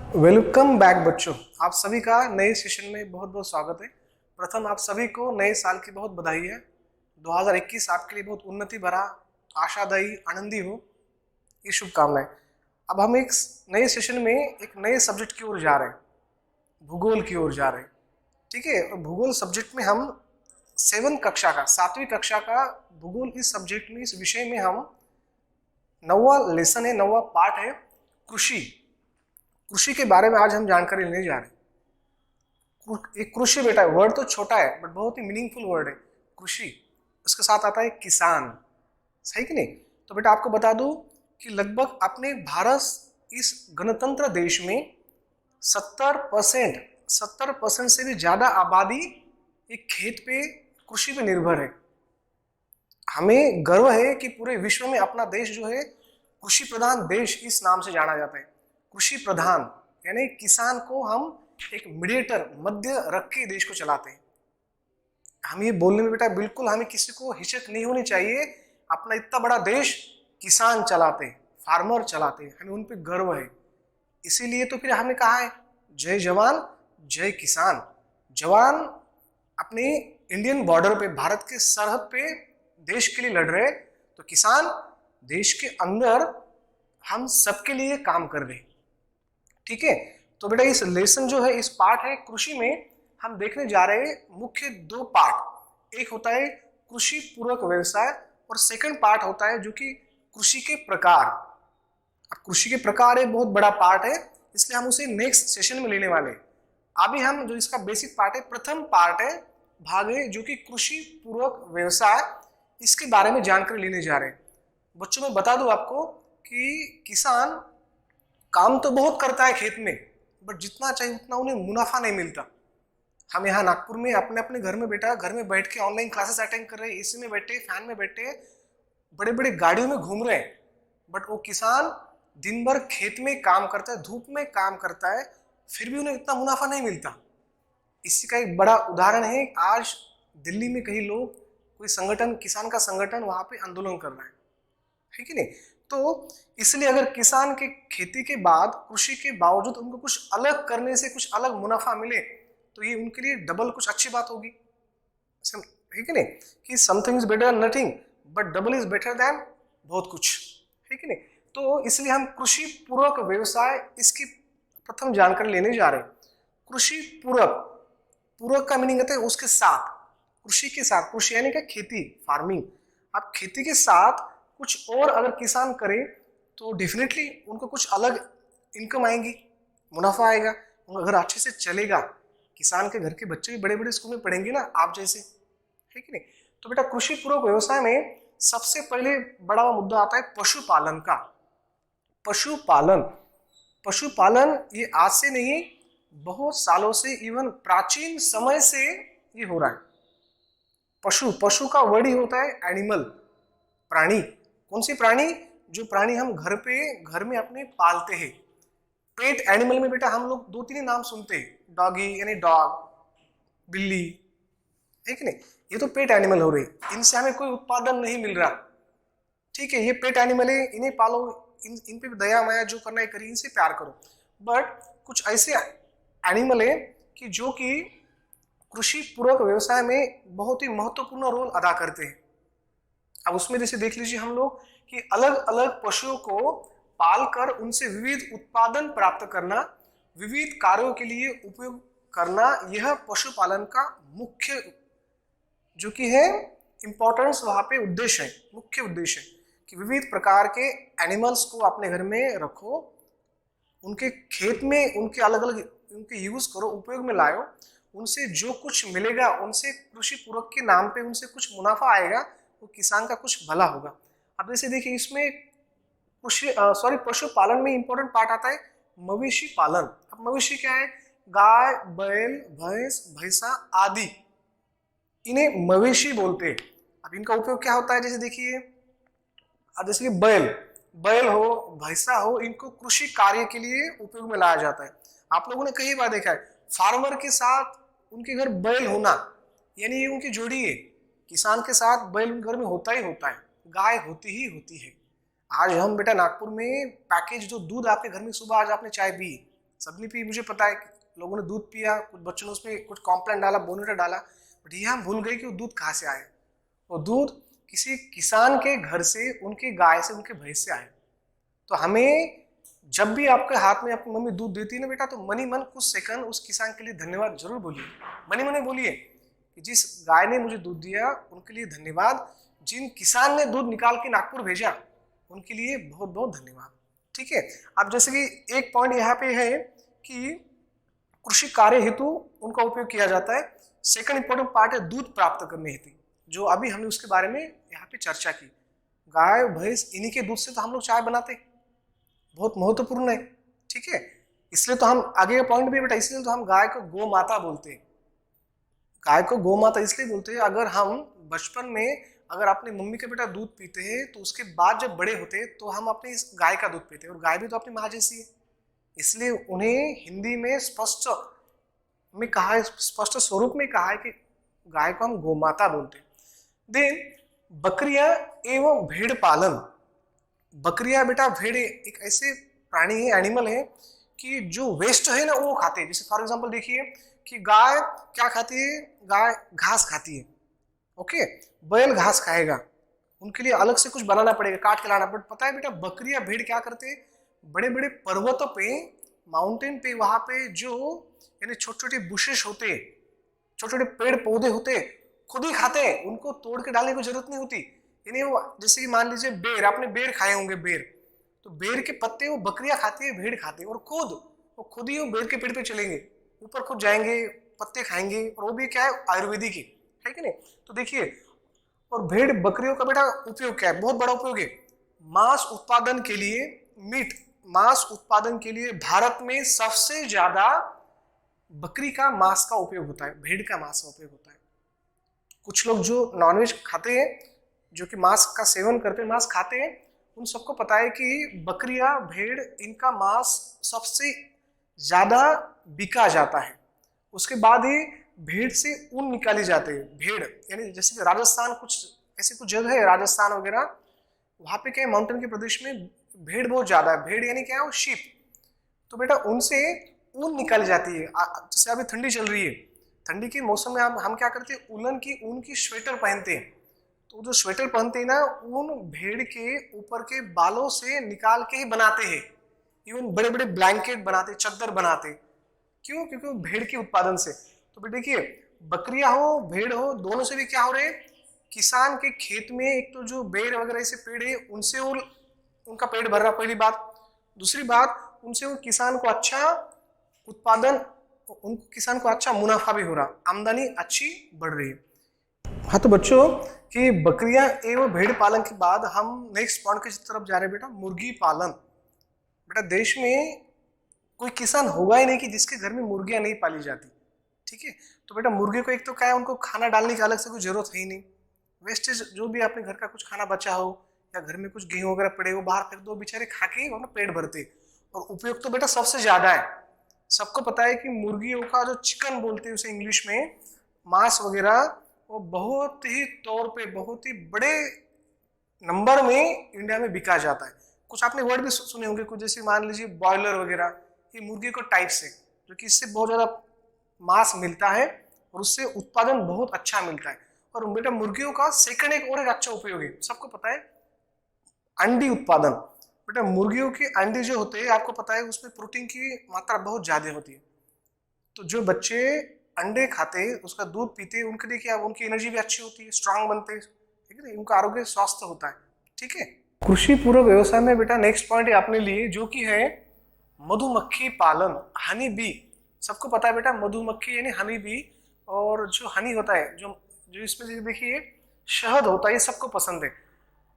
Welcome back बच्चों। आप सभी का नए सेशन में बहुत बहुत स्वागत है। प्रथम आप सभी को नए साल की बहुत बधाई है। 2021 आपके लिए बहुत उन्नति भरा, आशादायी, आनंदी हो, ये शुभकामनाएं। अब हम एक नए सेशन में एक नए सब्जेक्ट की ओर जा रहे हैं, भूगोल की ओर जा रहे हैं। ठीक है, और भूगोल सब्जेक्ट में हम सातवीं कक्षा का भूगोल, इस सब्जेक्ट में, इस विषय में हम नौवा लेसन है, नौवा पार्ट है कृषि। कृषि के बारे में आज हम जानकारी लेने जा रहे हैं। एक कृषि बेटा, वर्ड तो छोटा है बट बहुत ही मीनिंगफुल वर्ड है कृषि। उसके साथ आता है किसान, सही कि नहीं? तो बेटा आपको बता दूं कि लगभग अपने भारत इस गणतंत्र देश में 70% से भी ज्यादा आबादी एक खेत पे, कृषि पे निर्भर है। हमें गर्व है कि पूरे विश्व में अपना देश जो है कृषि प्रधान देश इस नाम से जाना जाता है। कृषि प्रधान यानी किसान को हम एक मीडिएटर, मध्य रख के देश को चलाते हैं। हम ये बोलने में बेटा बिल्कुल हमें किसी को हिचक नहीं होनी चाहिए। अपना इतना बड़ा देश किसान चलाते हैं, फार्मर चलाते हैं, हमें उन पे गर्व है। इसीलिए तो फिर हमने कहा है जय जवान जय किसान। जवान अपने इंडियन बॉर्डर पे, भारत के सरहद पे देश के लिए लड़ रहे, तो किसान देश के अंदर हम सबके लिए काम कर रहे। ठीक है, तो बेटा इस लेसन जो है, इस पार्ट है कृषि में, हम देखने जा रहे हैं मुख्य दो पार्ट। एक होता है कृषि पूरक व्यवसाय और सेकंड पार्ट होता है जो कि कृषि के प्रकार। अब कृषि के प्रकार एक बहुत बड़ा पार्ट है, इसलिए हम उसे नेक्स्ट सेशन में लेने वाले हैं। अभी हम जो इसका बेसिक पार्ट है, प्रथम पार्ट है, भाग है, जो कि कृषि पूरक व्यवसाय, इसके बारे में जानकारी लेने जा रहे हैं। बच्चों मैं बता दूं आपको कि किसान काम तो बहुत करता है खेत में, बट जितना चाहिए उतना उन्हें मुनाफा नहीं मिलता। हम यहाँ नागपुर में अपने अपने घर में बेटा, घर में बैठ के ऑनलाइन क्लासेस अटेंड कर रहे हैं, एसी में बैठे, फैन में बैठे, बड़े बड़े गाड़ियों में घूम रहे हैं, बट वो किसान दिन भर खेत में काम करता है, धूप में काम करता है, फिर भी उन्हें इतना मुनाफा नहीं मिलता। इसी का एक बड़ा उदाहरण है, आज दिल्ली में कई लोग, कोई संगठन, किसान का संगठन वहां पे आंदोलन कर रहा है कि नहीं? तो इसलिए अगर किसान के खेती के बाद, कृषि के बावजूद उनको कुछ अलग करने से कुछ अलग मुनाफा मिले, तो ये उनके लिए डबल कुछ अच्छी बात होगी, है कि नहीं? कि something is better than nothing, but double is better than बहुत कुछ, है कि नहीं? तो इसलिए हम कृषि पूरक व्यवसाय, इसकी प्रथम जानकारी लेने जा रहे हैं। कृषि पूरक, पूरक का मीनिंग होता है उसके साथ, कृषि के साथ, कृषि यानी क्या? खेती, फार्मिंग। अब खेती के साथ कुछ और अगर किसान करे तो डेफिनेटली उनको कुछ अलग इनकम आएगी, मुनाफा आएगा, उनका घर अच्छे से चलेगा। किसान के घर के बच्चे भी बड़े बड़े स्कूल में पढ़ेंगे ना, आप जैसे, है कि नहीं? तो बेटा कृषि पूरक व्यवसाय में सबसे पहले बड़ा मुद्दा आता है पशुपालन का। पशुपालन, पशुपालन ये आज से नहीं, बहुत सालों से, इवन प्राचीन समय से ये हो रहा है। पशु, पशु का वर्ड ही होता है एनिमल, प्राणी। कौन सी प्राणी? जो प्राणी हम घर पे, घर में अपने पालते हैं। पेट एनिमल में बेटा हम लोग दो तीन ही नाम सुनते हैं, डॉगी यानी डॉग, बिल्ली, है कि नहीं? ये तो पेट एनिमल हो रही, इनसे हमें कोई उत्पादन नहीं मिल रहा। ठीक है, ये पेट एनिमल है, इन्हें पालो, इन पे दया माया जो करना है करिए, इनसे प्यार करो। बट कुछ ऐसे एनिमल है कि जो कि कृषि पूरक व्यवसाय में बहुत ही महत्वपूर्ण रोल अदा करते हैं। अब उसमें जैसे देख लीजिए हम लोग कि अलग अलग पशुओं को पालकर उनसे विविध उत्पादन प्राप्त करना, विविध कार्यों के लिए उपयोग करना, यह पशुपालन का मुख्य जो कि है इंपॉर्टेंस, वहां पे उद्देश्य है, मुख्य उद्देश्य है कि विविध प्रकार के एनिमल्स को अपने घर में रखो, उनके खेत में उनके अलग अलग उनके यूज करो, उपयोग में लाओ, उनसे जो कुछ मिलेगा, उनसे कृषि पूरक के नाम पे उनसे कुछ मुनाफा आएगा, वो किसान का कुछ भला होगा। अब जैसे देखिए इसमें पशुपालन में इंपॉर्टेंट पार्ट आता है मवेशी पालन। अब मवेशी क्या है? गाय, बैल, भैंस, भैंसा आदि, इन्हें मवेशी बोलते हैं। अब इनका उपयोग क्या होता है? जैसे देखिए, अब जैसे कि बैल, बैल हो, भैंसा हो, इनको कृषि कार्य के लिए उपयोग में लाया जाता है। आप लोगों ने कई बार देखा है फार्मर के साथ उनके घर बैल होना, यानी ये उनकी जोड़ी है। किसान के साथ बैल घर में होता ही होता है, गाय होती ही होती है। आज हम बेटा नागपुर में पैकेज जो दूध आपके घर में सुबह आज आपने चाय पी, सबने पी, मुझे पता है लोगों ने दूध पिया, कुछ बच्चों ने उसमें कुछ कॉम्प्लान डाला, बोर्नविटा डाला, बट ये हम भूल गए कि वो दूध कहाँ से आए। वो दूध किसी किसान के घर से, उनकी गाय से, उनके भैंस से आए। तो हमें जब भी आपके हाथ में आपकी मम्मी दूध देती है ना बेटा, तो मनी मन कुछ सेकंड उस किसान के लिए धन्यवाद जरूर बोलिए। मनी मन बोलिए कि जिस गाय ने मुझे दूध दिया उनके लिए धन्यवाद, जिन किसान ने दूध निकाल के नागपुर भेजा उनके लिए बहुत बहुत धन्यवाद। ठीक है। अब जैसे कि एक पॉइंट यहाँ पे है कि कृषि कार्य हेतु उनका उपयोग किया जाता है। सेकंड इंपॉर्टेंट पार्ट है दूध प्राप्त करने हेतु, जो अभी हमने उसके बारे में यहाँ पे चर्चा की। गाय भैंस इन्हीं के दूध से तो हम लोग चाय बनाते, बहुत महत्वपूर्ण है। ठीक है, इसलिए तो हम आगे का पॉइंट भी बेटा, इसलिए तो हम गाय को गौ माता बोलते हैं। गाय को गौ माता इसलिए बोलते हैं, अगर हम बचपन में अगर अपनी मम्मी के बेटा दूध पीते हैं तो उसके बाद जब बड़े होते हैं तो हम अपनी इस गाय का दूध पीते हैं, और गाय भी तो अपनी माँ जैसी है। इसलिए उन्हें हिंदी में स्पष्ट में कहा है, स्पष्ट स्वरूप में कहा है कि गाय को हम गौ माता बोलते हैं। देन बकरियां एवं भेड़ पालन। बकरियां बेटा, भेड़ एक ऐसे प्राणी है, एनिमल है कि जो वेस्ट है ना वो खाते हैं। जैसे फॉर एग्जांपल देखिए कि गाय क्या खाती है, गाय घास खाती है। ओके, बैल घास खाएगा, उनके लिए अलग से कुछ बनाना पड़ेगा, काट के लाना। बट पता है बेटा, बकरियां भेड़ क्या करते हैं, बड़े बड़े पर्वतों पे, माउंटेन पे, वहां पे जो यानी छोटे छोटे बुशेस होते, छोटे छोटे पेड़ पौधे होते, खुद ही खाते हैं, उनको तोड़ के डालने की जरूरत नहीं होती। यानी वो जैसे कि मान लीजिए बेर, आपने बेर खाए होंगे, बेर, तो बेर के पत्ते वो बकरियां खाती है, भेड़ खाती है, और खुद ही वो बेर के पेड़ पे चलेंगे, ऊपर खुद जाएंगे, पत्ते खाएंगे, और वो भी क्या है, आयुर्वेदिक है कि नहीं। तो देखिए, और भेड़ बकरियों का बेटा उपयोग क्या है, बहुत बड़ा उपयोग है। मांस उत्पादन के लिए, मीट मांस उत्पादन के लिए भारत में सबसे ज्यादा बकरी का मांस का उपयोग होता है, भेड़ का मांस का उपयोग होता है। कुछ लोग जो नॉनवेज खाते हैं, जो कि मांस का सेवन करते हैं, मांस खाते हैं, उन सबको पता है कि बकरियां, भेड़, इनका मांस सबसे ज्यादा बिका जाता है। उसके बाद ही भेड़ से ऊन निकाली जाती है। भेड़ यानी जैसे कि राजस्थान, कुछ ऐसे कुछ जगह है राजस्थान वगैरह, वहां पे क्या है, माउंटेन के प्रदेश में भेड़ बहुत ज्यादा है। भेड़ यानी क्या है, वो शीप। तो बेटा उनसे ऊन निकाली जाती है। जैसे अभी ठंडी चल रही है, ठंडी के मौसम में हम क्या करते हैं, ऊन की स्वेटर पहनते हैं। तो जो स्वेटर पहनते हैं ना, ऊन भेड़ के ऊपर के बालों से निकाल के ही बनाते हैं। इवन बड़े बड़े ब्लैंकेट बनाते, चद्दर बनाते। क्यों? क्योंकि भेड़ के उत्पादन से। तो बेटा देखिए, बकरियां हो, भेड़ हो, दोनों से भी क्या हो रहे हैं, किसान के खेत में एक तो जो बेर वगैरह ऐसे पेड़ है, उनसे वो उनका पेट भर रहा, पहली बात। दूसरी बात, उनसे वो किसान को अच्छा उत्पादन, उनको किसान को अच्छा मुनाफा भी हो रहा, आमदनी अच्छी बढ़ रही है। हाँ तो बच्चों, कि बकरियां एवं भेड़ पालन के बाद हम नेक्स्ट पॉइंट की तरफ जा रहे हैं बेटा, मुर्गी पालन। बेटा देश में कोई किसान होगा ही नहीं कि जिसके घर में मुर्गियां नहीं पाली जाती। ठीक है, तो बेटा मुर्गे को एक तो क्या है, उनको खाना डालने की अलग से कोई जरूरत है ही नहीं। वेस्टेज जो भी आपने घर का कुछ खाना बचा हो, या घर में कुछ गेहूं वगैरह पड़े हो, बाहर फेंक दो, बेचारे खा के अपना पेट भरते। और उपयोग तो बेटा सबसे ज्यादा है। सबको पता है कि मुर्गियों का जो चिकन बोलते हैं उसे इंग्लिश में, मांस वगैरह, वो बहुत ही तौर पे, बहुत ही बड़े नंबर में इंडिया में बिका जाता है। कुछ आपने वर्ड भी सुने होंगे, कुछ जैसे मान लीजिए बॉयलर वगैरह, ये मुर्गी को टाइप से, जो कि इससे बहुत ज्यादा मांस मिलता है और उससे उत्पादन बहुत अच्छा मिलता है। और बेटा मुर्गियों का सेकंड एक और एक अच्छा उपयोग है, सबको पता है, अंडी उत्पादन। बेटा मुर्गियों के अंडे जो होते हैं, आपको पता है उसमें प्रोटीन की मात्रा बहुत ज्यादा होती है। तो जो बच्चे अंडे खाते हैं, उसका दूध पीते हैं, उनके लिए क्या, उनकी एनर्जी भी अच्छी होती है, स्ट्रांग बनते हैं, ठीक है, उनका आरोग्य स्वस्थ होता है। ठीक है, कृषि पूरक व्यवसाय में बेटा नेक्स्ट पॉइंट आपने लिए, जो कि है मधुमक्खी पालन, हनी बी। सबको पता है बेटा, मधुमक्खी यानी हनी बी, और जो हनी होता है, जो जो इसमें देखिए शहद होता है, ये सबको पसंद है।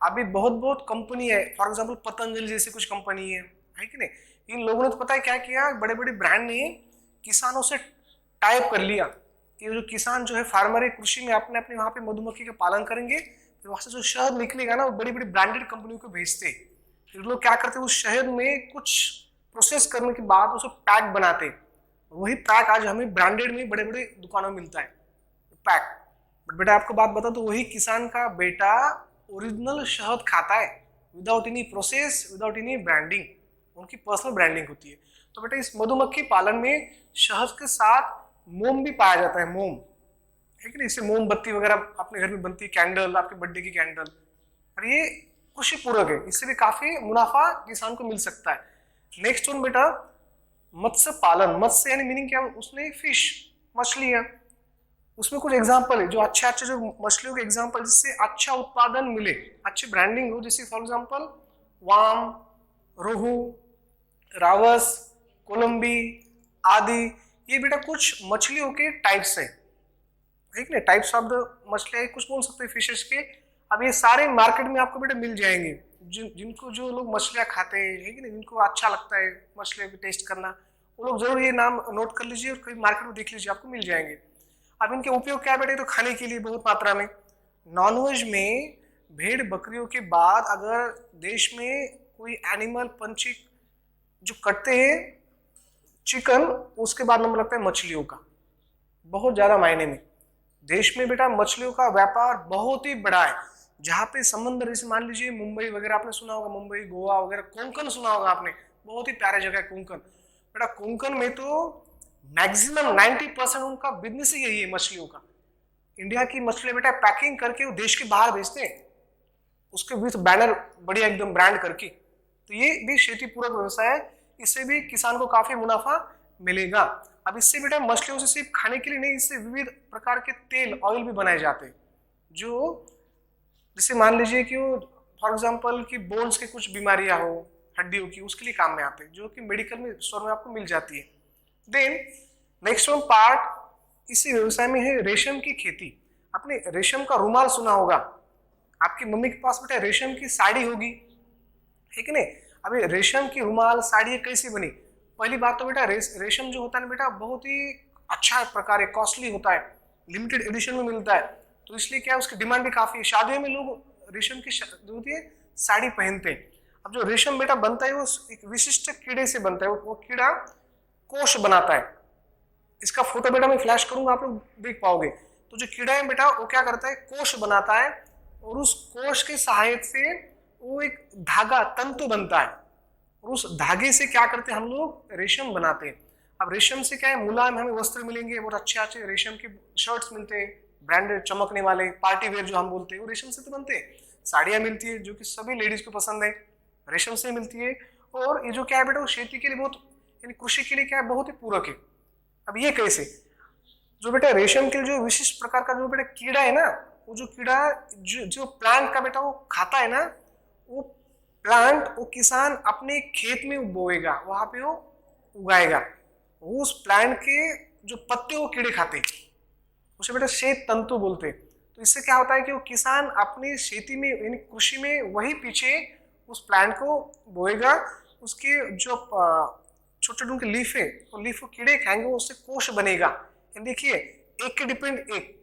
अभी बहुत बहुत कंपनी है, फॉर एग्जांपल पतंजलि जैसी कुछ कंपनी है कि नहीं। इन लोगों ने तो पता है क्या किया, बड़े बड़े ब्रांड ने किसानों से टाइप कर लिया कि जो किसान जो है, फार्मर है, कृषि में अपने अपने वहां पे मधुमक्खी का पालन करेंगे, फिर वहां से जो शहद निकलेगा ना, वो बड़ी बड़ी ब्रांडेड कंपनियों को भेजते। फिर लोग क्या करते, उस शहद में कुछ प्रोसेस करने के बाद उसको पैक बनाते। वही पैक आज हमें ब्रांडेड में बड़े बड़े दुकानों में मिलता है, पैक। बट बेटा आपको बात बता, तो वही किसान का बेटा ओरिजिनल शहद खाता है, without any process, without any branding. उनकी पर्सनल ब्रांडिंग होती है। तो बेटा इस मधुमक्खी पालन में शहद के साथ मोम भी पाया जाता है, मोम है कि नहीं, इससे मोमबत्ती वगैरह अपने घर में बनती है, कैंडल, आपके बर्थडे की कैंडल, और ये कृषि पूरक है, इससे भी काफी मुनाफा किसान को मिल सकता है। नेक्स्ट वन बेटा मत्स्य पालन। मत्स्य यानी मीनिंग क्या, उसने फिश, मछलियां, उसमें कुछ एग्जाम्पल है जो अच्छे अच्छे जो मछलियों के एग्जाम्पल जिससे अच्छा उत्पादन मिले, अच्छी ब्रांडिंग हो, जैसे फॉर एग्जाम्पल वाम, रोहू, रावस, कोलंबी आदि। ये बेटा कुछ मछलियों के टाइप्स है, ठीक है, टाइप्स ऑफ द मछलियां कुछ बोल सकते हैं फिशेस के। अब ये सारे मार्केट में आपको बेटा मिल जाएंगे, जिनको जो लोग मछलियां खाते हैं, है कि नहीं, जिनको अच्छा लगता है मछलियों की टेस्ट करना, वो लोग जरूर ये नाम नोट कर लीजिए और कहीं मार्केट में देख लीजिए, आपको मिल जाएंगे। अब इनके उपयोग क्या है बेटा, तो खाने के लिए बहुत मात्रा में। नॉनवेज में भेड़ बकरियों के बाद अगर देश में कोई एनिमल पंछी जो कटते हैं चिकन, उसके बाद नंबर लगता है मछलियों का, बहुत ज्यादा मायने में। देश में बेटा मछलियों का व्यापार बहुत ही बड़ा है, जहाँ पे समंदर, जैसे मान लीजिए मुंबई वगैरह आपने सुना होगा, मुंबई, गोवा वगैरह, कोंकण सुना होगा आपने, बहुत ही प्यारे जगह है कोंकण। बेटा कोंकण में तो मैक्सिमम 90% उनका बिजनेस ही यही है मछलियों का। इंडिया की मछलियां बेटा पैकिंग करके वो देश के बाहर भेजते हैं, उसके विथ बैनर बढ़िया एकदम ब्रांड करके। तो ये भी खेती पूरक व्यवसाय है, इससे भी किसान को काफी मुनाफा मिलेगा। अब इससे बेटा मछलियों से सिर्फ खाने के लिए नहीं, इससे विविध प्रकार के तेल, ऑयल भी बनाए जाते हैं, जो जैसे मान लीजिए कि वो फॉर एग्जांपल कि बोन्स की कुछ बीमारियां हो, हड्डियों की, उसके लिए काम में आते हैं, जो कि मेडिकल में स्टोर में आपको मिल जाती है। देन नेक्स्ट वन पार्ट इसी व्यवसाय में है रेशम की खेती। आपने रेशम का रुमाल सुना होगा, आपकी मम्मी के पास बेटा रेशम की साड़ी होगी, है कि नहीं। अभी रेशम की रुमाल साड़ी कैसी बनी, पहली बात तो बेटा रेशम जो होता है ना बेटा बहुत ही अच्छा प्रकार है, कॉस्टली होता है, लिमिटेड एडिशन में मिलता है, तो इसलिए क्या है उसकी डिमांड भी काफी है। शादियों में लोग रेशम की जो होती है साड़ी पहनते हैं। अब जो रेशम बेटा बनता है वो एक विशिष्ट कीड़े से बनता है, वो कीड़ा कोश बनाता है। इसका फोटो बेटा मैं फ्लैश करूंगा, आप लोग देख पाओगे। तो जो कीड़ा है बेटा वो क्या करता है, कोश बनाता है, और उस कोश के सहायता से वो एक धागा, तंतु बनता है, और उस धागे से क्या करते हैं हम लोग, रेशम बनाते हैं। अब रेशम से क्या है, मुलायम हमें वस्त्र मिलेंगे, बहुत अच्छे अच्छे रेशम के शर्ट्स मिलते हैं, ब्रांडेड चमकने वाले, पार्टी वेयर जो हम बोलते हैं वो रेशम से तो बनते हैं। साड़ियां मिलती है जो कि सभी लेडीज को पसंद है, रेशम से मिलती है। और ये जो क्या है बेटा वो खेती के लिए बहुत, यानी कृषि के लिए क्या है, बहुत ही पूरक है। अब ये कैसे, जो बेटा रेशम के जो विशिष्ट प्रकार का जो बेटा कीड़ा है ना, वो जो कीड़ा जो प्लांट का बेटा वो खाता है ना, वो प्लांट वो किसान अपने खेत में बोएगा, वहां पे वो उगाएगा, उस प्लांट के जो पत्ते वो कीड़े खाते हैं, उसे बेटा श्वेत तंतु बोलते हैं। तो इससे क्या होता है कि वो किसान अपनी खेती में यानी कृषि में वही पीछे उस प्लांट को बोएगा, उसके जो छोटे छोटे उनके लीफ है, वो लीफ को कीड़े खाएंगे, उससे कोश बनेगा। देखिए एक के डिपेंड एक,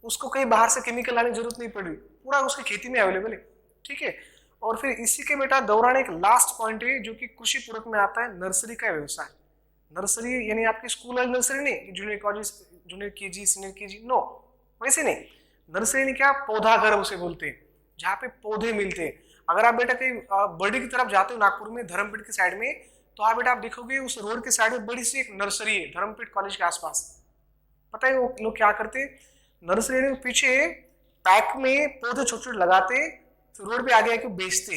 उसको कहीं बाहर से केमिकल लाने की जरूरत नहीं पड़ी, पूरा उसकी खेती में अवेलेबल है, ठीक है। और फिर इसी के बेटा दौरान एक लास्ट पॉइंट है जो कि कृषि पूरक में आता है, नर्सरी का व्यवसाय। नर्सरी यानी आपकी स्कूल वाली नर्सरी नहीं, junior college, junior KG, senior KG, no, वैसे नहीं। नर्सरी नहीं, क्या पौधा घर उसे बोलते हैं, जहाँ पे पौधे मिलते हैं। अगर आप बेटा कहीं बर्डी की तरफ जाते हो नागपुर में, धर्मपीठ के साइड में, तो आप बेटा आप देखोगे उस रोड के साइड में बड़ी सी एक नर्सरी है, धर्मपीठ कॉलेज के आसपास। पता है वो लोग क्या करते, नर्सरी में पीछे पैक में पौधे छोटे छोटे लगाते, फिर रोड पे आगे आके बेचते।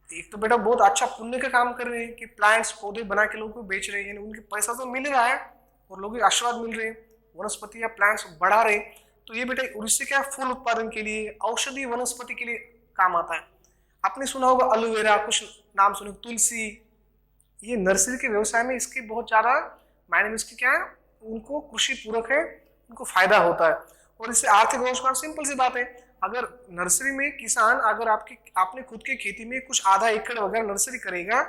एक तो बेटा बहुत अच्छा पुण्य का काम कर रहे हैं कि प्लांट्स, पौधे बना के लोगों को बेच रहे हैं, यानी उनके पैसा तो मिल रहा है और लोगों को आशीर्वाद मिल रहे हैं, वनस्पति या प्लांट्स बढ़ा रहे। तो ये बेटा उड़ीसा क्या फूल उत्पादन के लिए, औषधि वनस्पति के लिए काम आता है। आपने सुना होगा एलोवेरा, कुछ नाम सुने, तुलसी। ये नर्सरी के व्यवसाय में इसके बहुत ज्यादा मायने में, इसकी क्या है, उनको कृषि पूरक है, उनको फायदा होता है। और इससे आर्थिक रोजगार, सिंपल सी बात है, अगर नर्सरी में किसान, अगर आपने खुद की खेती में कुछ आधा एकड़ वगैरह नर्सरी करेगा,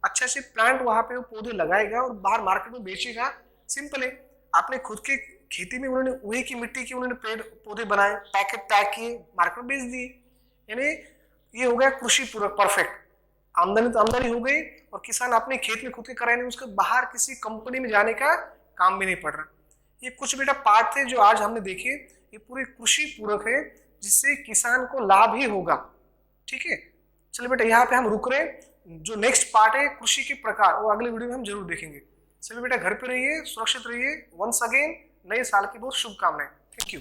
अच्छा से प्लांट वहां पे वो पौधे लगाएगा और बाहर मार्केट में बेचेगा, सिंपल है। आपने खुद के खेती में उन्होंने वही की मिट्टी के उन्होंने पेड़ पौधे बनाए, पैकेट पैक किए, मार्केट में बेच दिए, यानी ये हो गया कृषि पूरक, परफेक्ट। आमदनी तो आमदनी हो गई और किसान अपने खेत में खुद के कराए, उसके बाहर किसी कंपनी में जाने का काम भी नहीं पड़ रहा। ये कुछ बेटा पार्ट थे जो आज हमने देखे, ये पूरे कृषि पूरक है, जिससे किसान को लाभ ही होगा, ठीक है। चलिए बेटा यहाँ पे हम रुक रहे हैं, जो नेक्स्ट पार्ट है कृषि के प्रकार, वो अगले वीडियो में हम जरूर देखेंगे। सभी बेटा घर पे रहिए, सुरक्षित रहिए। वंस अगेन नए साल की बहुत शुभकामनाएं। Thank you.